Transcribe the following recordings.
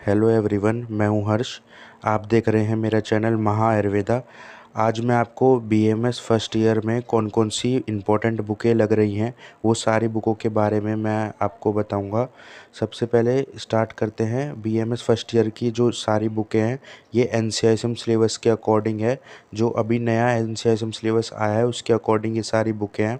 Hello everyone, मैं हूं हर्ष। आप देख रहे हैं मेरा चैनल महा आयुर्वेदा। आज मैं आपको बीएमएस फर्स्ट ईयर में कौन कौन सी इम्पोर्टेंट बुकें लग रही हैं वो सारी बुकों के बारे में मैं आपको बताऊंगा। सबसे पहले स्टार्ट करते हैं। बीएमएस फर्स्ट ईयर की जो सारी बुकें हैं ये एनसीआईएसएम सिलेबस के अकॉर्डिंग है। जो अभी नया एनसीआईएसएम सिलेबस आया है उसके अकॉर्डिंग ये सारी बुकें हैं।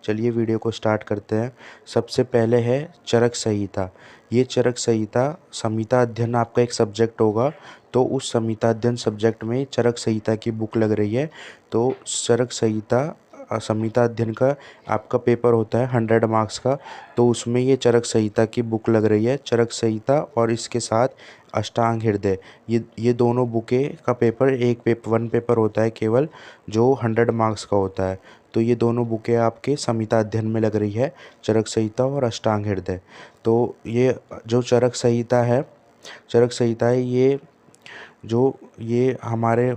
चलिए वीडियो को स्टार्ट करते हैं। सबसे पहले है चरक संहिता। ये चरक संहिता संहिता अध्ययन आपका एक सब्जेक्ट होगा, तो उस संहिता अध्ययन सब्जेक्ट में चरक संहिता की बुक लग रही है। तो चरक संहिता संहिता अध्ययन का आपका पेपर होता है 100 मार्क्स का, तो उसमें ये चरक संहिता की बुक लग रही है। चरक संहिता और इसके साथ अष्टांग हृदय, ये दोनों बुकें का पेपर वन पेपर होता है केवल, जो 100 मार्क्स का होता है। तो ये दोनों बुकें आपके संहिता अध्ययन में लग रही है, चरक संहिता और अष्टांग हृदय। तो ये जो चरक संहिता है, ये हमारे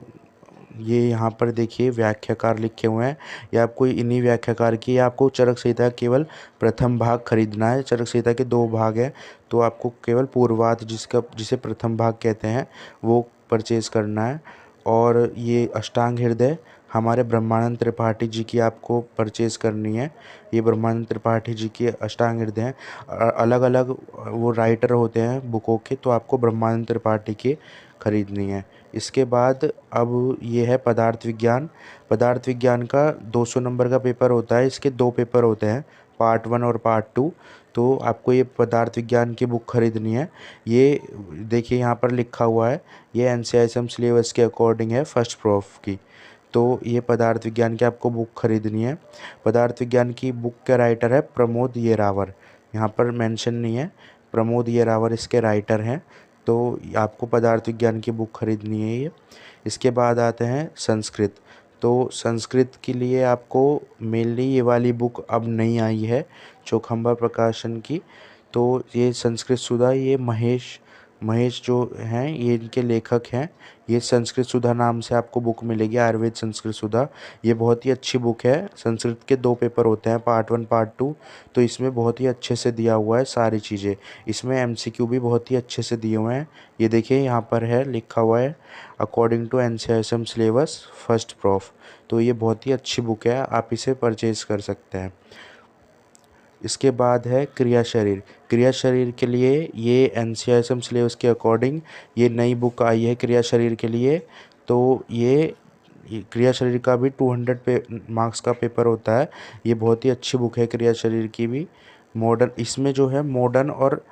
ये यहाँ पर देखिए व्याख्याकार लिखे हुए हैं। ये आपको इन्हीं व्याख्याकार की, आपको चरक संहिता केवल प्रथम भाग खरीदना है। चरक संहिता के 2 भाग हैं, तो आपको केवल पूर्वार्ध जिसे प्रथम भाग कहते हैं वो परचेज करना है। और ये अष्टांग हृदय हमारे ब्रह्मानंद त्रिपाठी जी की आपको परचेज़ करनी है। ये ब्रह्मानंद त्रिपाठी जी की अष्टांग हृदय हैं। अलग अलग वो राइटर होते हैं बुकों के, तो आपको ब्रह्मानंद त्रिपाठी की खरीदनी है। इसके बाद अब ये है पदार्थ विज्ञान। पदार्थ विज्ञान का 200 नंबर का पेपर होता है। इसके 2 पेपर होते हैं, पार्ट 1 और पार्ट 2। तो आपको ये पदार्थ विज्ञान की बुक खरीदनी है। ये देखिए यहाँ पर लिखा हुआ है, ये एनसीआईएसएम सिलेबस के अकॉर्डिंग है फर्स्ट प्रूफ की। तो ये पदार्थ विज्ञान की आपको बुक खरीदनी है। पदार्थ विज्ञान की बुक के राइटर है प्रमोद येरावर, यहाँ पर मेंशन नहीं है। प्रमोद येरावर इसके राइटर हैं। तो आपको पदार्थ विज्ञान की बुक खरीदनी है ये। इसके बाद आते हैं संस्कृत। तो संस्कृत के लिए आपको मेनली ये वाली बुक अब नहीं आई है, चौखंबा प्रकाशन की। तो ये संस्कृत सुधा, ये महेश महेश जो हैं ये इनके लेखक हैं। ये संस्कृत सुधा नाम से आपको बुक मिलेगी, आयुर्वेद संस्कृत सुधा। ये बहुत ही अच्छी बुक है। संस्कृत के 2 पेपर होते हैं, पार्ट 1 पार्ट 2। तो इसमें बहुत ही अच्छे से दिया हुआ है सारी चीज़ें। इसमें एमसीक्यू भी बहुत ही अच्छे से दिए हुए हैं। ये देखिए यहाँ पर है, लिखा हुआ है according to NCISM syllabus first prof. तो ये बहुत ही अच्छी बुक है, आप इसे परचेज़ कर सकते हैं। इसके बाद है क्रिया शरीर। क्रिया शरीर के लिए ये एनसीआईएसएम सिलेबस के अकॉर्डिंग ये नई बुक आई है क्रिया शरीर के लिए। तो ये क्रिया शरीर का भी 200 मार्क्स का पेपर होता है। ये बहुत ही अच्छी बुक है क्रिया शरीर की भी। मॉडर्न, इसमें जो है मॉडर्न और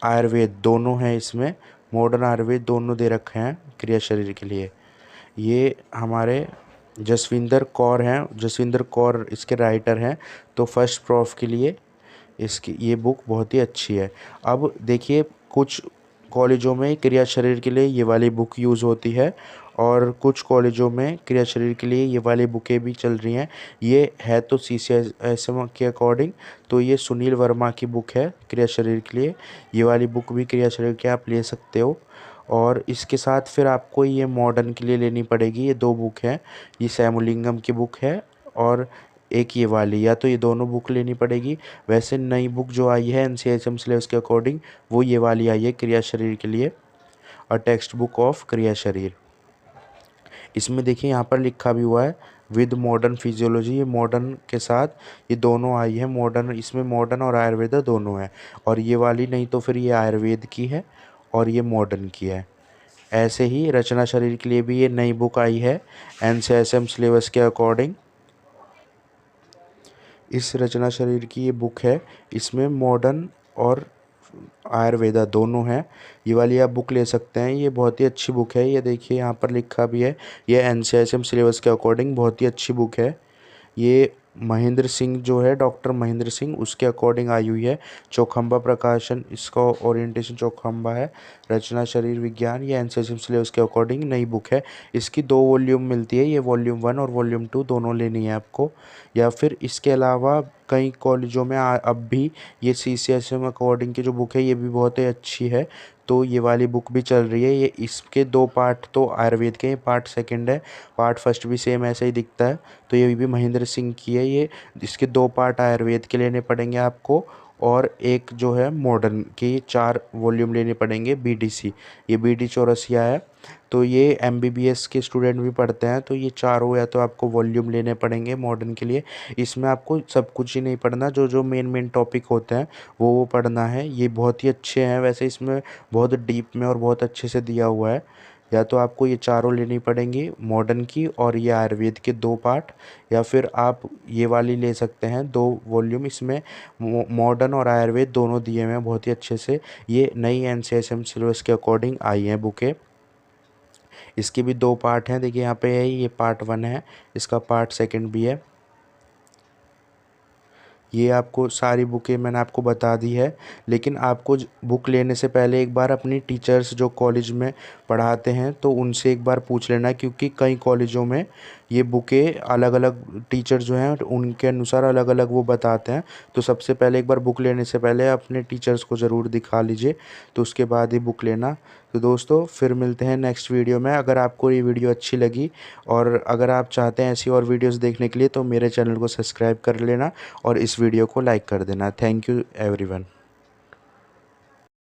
आयुर्वेद दोनों हैं। इसमें मॉडर्न आयुर्वेद दोनों दे रखे हैं क्रिया शरीर के लिए। ये हमारे जसविंदर कौर हैं, जसविंदर कौर इसके राइटर हैं। तो फर्स्ट प्रूफ के लिए इसकी ये बुक बहुत ही अच्छी है। अब देखिए, कुछ कॉलेजों में क्रिया शरीर के लिए ये वाली बुक यूज़ होती है, और कुछ कॉलेजों में क्रिया शरीर के लिए ये वाली बुकें भी चल रही हैं। ये है तो सीसीएसएम के अकॉर्डिंग, तो ये सुनील वर्मा की बुक है क्रिया शरीर के लिए। ये वाली बुक भी क्रिया शरीर के आप ले सकते हो। और इसके साथ फिर आपको ये मॉडर्न के लिए लेनी पड़ेगी। ये 2 बुक हैं, ये सैमुलिंगम की बुक है और एक ये वाली, या तो ये दोनों बुक लेनी पड़ेगी। वैसे नई बुक जो आई है एनसीआईएसएम सिलेबस के अकॉर्डिंग वो ये वाली आई है क्रिया शरीर के लिए, अ टेक्स्ट बुक ऑफ क्रिया शरीर। इसमें देखिए यहाँ पर लिखा भी हुआ है विद मॉडर्न फिजियोलॉजी। ये मॉडर्न के साथ ये दोनों आई है। मॉडर्न, इसमें मॉडर्न और आयुर्वेदा दोनों है। और ये वाली नहीं तो फिर ये आयुर्वेद की है और ये मॉडर्न की है। ऐसे ही रचना शरीर के लिए भी ये नई बुक आई है एनसीआईएसएम सिलेबस के अकॉर्डिंग। इस रचना शरीर की ये बुक है, इसमें मॉडर्न और आयुर्वेदा दोनों हैं। ये वाली आप बुक ले सकते हैं, ये बहुत ही अच्छी बुक है। ये देखिए यहाँ पर लिखा भी है, ये एनसीआईएसएम सिलेबस के अकॉर्डिंग बहुत ही अच्छी बुक है। ये महेंद्र सिंह जो है, डॉक्टर महेंद्र सिंह, उसके अकॉर्डिंग आई हुई है। चौखंबा प्रकाशन, इसका ओरिएंटेशन चौखंबा है। रचना शरीर विज्ञान, ये एनसीआईएसएम सिलेबस के अकॉर्डिंग नई बुक है। इसकी 2 वॉल्यूम मिलती है, ये वॉल्यूम 1 और वॉल्यूम 2 दोनों लेनी है आपको। या फिर इसके अलावा कई कॉलेजों में अब भी ये सीसीएसएम अकॉर्डिंग की जो बुक है ये भी बहुत ही अच्छी है। तो ये वाली बुक भी चल रही है। ये इसके 2 पार्ट तो आयुर्वेद के, पार्ट 2 है, पार्ट फर्स्ट भी सेम ऐसे ही दिखता है। तो ये भी महेंद्र सिंह की है। ये इसके 2 पार्ट आयुर्वेद के लेने पड़ेंगे आपको, और एक जो है मॉडर्न के 4 वॉल्यूम लेने पड़ेंगे BDC। ये BD चौरसिया है, तो ये MBBS के स्टूडेंट भी पढ़ते हैं, तो ये चारों या तो आपको वॉल्यूम लेने पड़ेंगे मॉडर्न के लिए। इसमें आपको सब कुछ ही नहीं पढ़ना, जो जो मेन मेन टॉपिक होते हैं वो पढ़ना है। ये बहुत ही अच्छे हैं वैसे, इसमें बहुत डीप में और बहुत अच्छे से दिया हुआ है। या तो आपको ये चारों लेनी पड़ेंगी मॉडर्न की और ये आयुर्वेद के 2 पार्ट, या फिर आप ये वाली ले सकते हैं 2 वॉल्यूम। इसमें मॉडर्न और आयुर्वेद दोनों दिए हुए हैं बहुत ही अच्छे से। ये नई NCSM सिलेबस के अकॉर्डिंग आई हैं बुकें। इसके भी 2 पार्ट हैं, देखिए यहाँ पे है, ये पार्ट 1 है, इसका पार्ट 2 भी है। ये आपको सारी बुकें मैंने आपको बता दी है, लेकिन आपको बुक लेने से पहले एक बार अपनी टीचर्स जो कॉलेज में पढ़ाते हैं तो उनसे एक बार पूछ लेना, क्योंकि कई कॉलेजों में ये बुकें अलग अलग टीचर जो हैं उनके अनुसार अलग अलग वो बताते हैं। तो सबसे पहले एक बार बुक लेने से पहले अपने टीचर्स को ज़रूर दिखा लीजिए, तो उसके बाद ही बुक लेना। तो दोस्तों फिर मिलते हैं नेक्स्ट वीडियो में। अगर आपको ये वीडियो अच्छी लगी और अगर आप चाहते हैं ऐसी और वीडियोस देखने के लिए, तो मेरे चैनल को सब्सक्राइब कर लेना और इस वीडियो को लाइक कर देना। Thank you everyone.